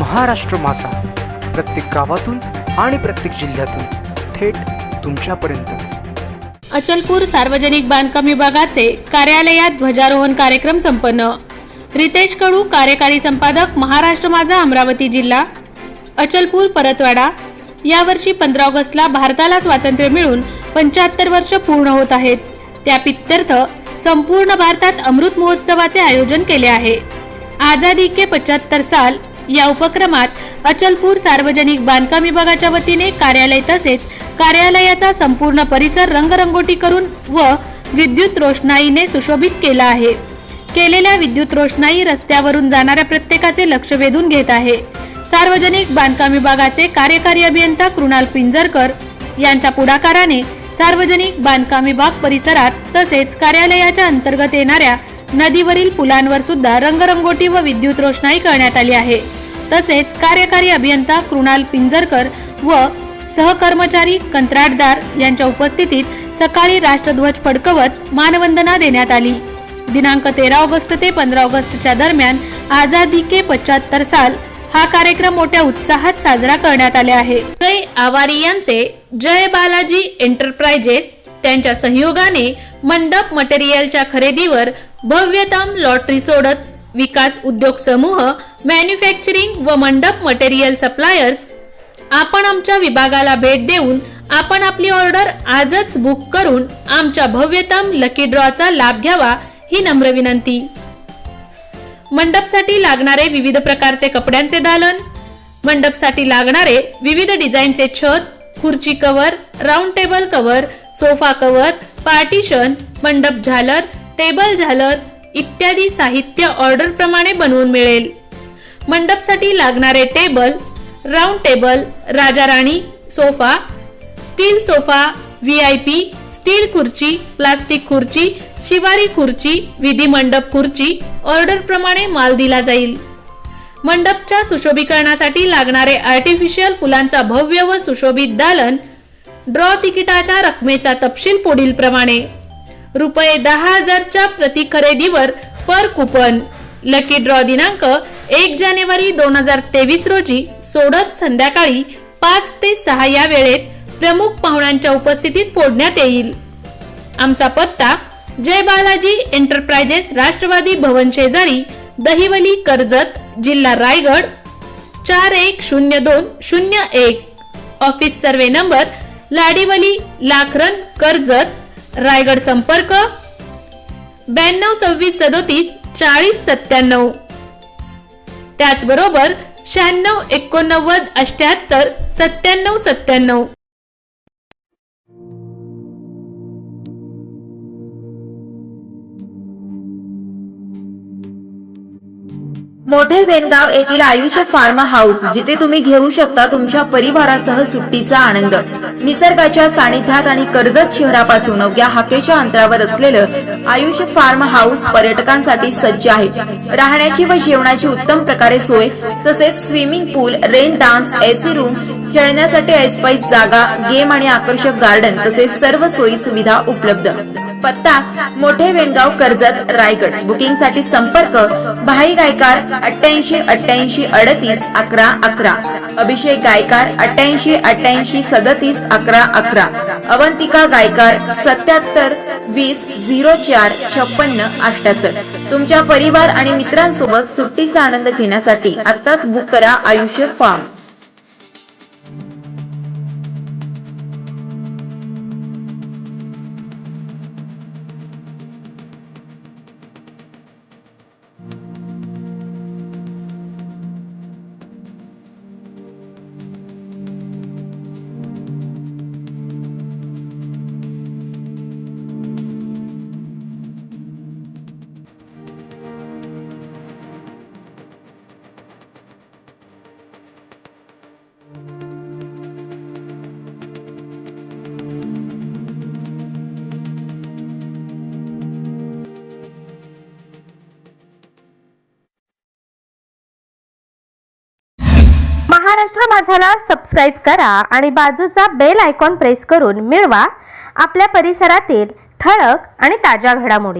महाराष्ट्र माझा, प्रत्येक गावातून आणि प्रत्येक जिल्ह्यातून थेट तुमच्यापर्यंत। अचलपूर सार्वजनिक बांधकाम विभागाचे कार्यालयात ध्वजारोहण कार्यक्रम संपन्न। रितेश कडू, कार्यकारी संपादक, महाराष्ट्र माझा, अमरावती जिल्हा। अचलपूर परतवाडा। यावर्षी 15 ऑगस्टला भारताला स्वातंत्र्य मिळून 75 वर्ष पूर्ण होत आहेत। त्या प्रित्यर्थ संपूर्ण भारतात अमृत महोत्सवाचे आयोजन केले आहे। आजादी के 75 साल या उपक्रमात अचलपूर सार्वजनिक बांधकाम विभागाच्या वतीने कार्यालय तसेच कार्यालयाचा संपूर्ण परिसर रंगरंगोटी करून व विद्युत रोषणाईने सुशोभित केला आहे। केलेल्या विद्युत रोषणाई रस्त्यावरून जाणाऱ्या प्रत्येकाचे लक्ष वेधून घेत आहे। सार्वजनिक बांधकाम विभागाचे कार्यकारी अभियंता कृणाल पिंजरकर यांच्या पुढाकाराने सार्वजनिक बांधकाम विभाग परिसरात तसेच कार्यालयाच्या अंतर्गत येणाऱ्या नदीवरील पुलांवर सुद्धा रंगरंगोटी व विद्युत रोषणाई करण्यात आली आहे। तसेच कार्यकारी अभियंता कृणाल पिंजरकर व सहकर्मचारी कंत्राटदार यांच्या उपस्थितीत सकाळी राष्ट्रध्वज फडकवत मानवंदना देण्यात आली। दिनांक 13 ऑगस्ट ते 15 ऑगस्टच्या दरम्यान आजादी के 75 साल हा कार्यक्रम मोठ्या उत्साहात साजरा करण्यात आले आहे। जय आवारी यांचे जय बालाजी एंटरप्राइजेस त्यांच्या सहयोगाने मंडप मटेरियलच्या खरेदीवर भव्यतम लॉटरी सोडत विकास उद्योग समूह मॅन्युफॅक्चरिंग व मंडप मटेरियल सप्लायर्स आपण आमच्या विभागाला भेट देऊन आपण आपली ऑर्डर आजच बुक करून आमच्या भव्यतम लकी ड्रॉचा लाभ घ्यावा ही नम्र विनंती। मंडपसाठी लागणारे विविध प्रकारचे कपड्यांचे दालन, मंडपसाठी लागणारे विविध डिझाईनचे छत, खुर्ची cover, round table cover, sofa cover, partition, मंडप झालर, टेबल झालर इत्यादी साहित्य ऑर्डर प्रमाणे बनवून मिळेल। मंडपसाठी लागणारे टेबल, राऊंड टेबल, राजा राणी sofa, steel sofa, VIP, steel खुर्ची, प्लास्टिक खुर्ची, शिवारी खुर्ची, विधी मंडप खुर्ची ऑर्डर प्रमाणे माल दिला जाईल। मंडपच्या सुशोभीकरणासाठी लागणारे आर्टिफिशियल फुलांचा भव्य व सुशोभित दालन, ड्रॉ तिकिटाच्या रकमेचा तपशील पुढील प्रमाणे: रुपये 10,000च्या प्रति खरेदीवर पर कुपन। लकी ड्रॉ दिनांक 1 जानेवारी 2023 रोजी सोडत संध्याकाळी 5 ते 6 या वेळेत प्रमुख पाहुण्यांच्या उपस्थितीत फोडण्यात येईल। आमचा पत्ता: जय बालाजी एंटरप्राइजेस, राष्ट्रवादी भवन शेजारी, दहिवली, कर्जत, जिल्हा Raigad 410201। Office survey number Ladivali, Lakhran, Karjat, Raigad. संपर्क 92 26 37 40 97। त्याचबरोबर 96 89 78 97 97। मोठे वेणगाव येथील आयुष्य फार्म हाऊस, जिथे तुम्ही घेऊ शकता तुमच्या परिवारासह सुट्टीचा आनंद। निसर्गाच्या सानिध्यात आणि कर्जत शहरापासून अवघ्या हाकेच्या अंतरावर असलेलं आयुष्य फार्म हाऊस पर्यटकांसाठी सज्ज आहे। राहण्याची व जेवणाची उत्तम प्रकारे सोय, तसेच स्विमिंग पूल, रेन डान्स, AC रूम, खेळण्यासाठी ऐसपैस जागा, गेम आणि आकर्षक गार्डन तसेच सर्व सोयी सुविधा उपलब्ध। पत्ता: मोठे वेणगाव, कर्जत, रायगड। बुकिंग साठी संपर्क: भाई गायकार 88 88 38 11 11, अभिषेक गायकार 88 88 37 11 11, अवंतिका गायकार 77 20 04 56 78। तुमच्या परिवार आणि मित्रांसोबत सुट्टीचा आनंद घेण्यासाठी आताच बुक करा आयुष्य फार्म। महाराष्ट्र माझाला सबस्क्राइब करा आणि बाजूचा बेल आयकॉन प्रेस करून मिळवा आपल्या परिसरातील ठळक आणि ताज्या घडामोडी।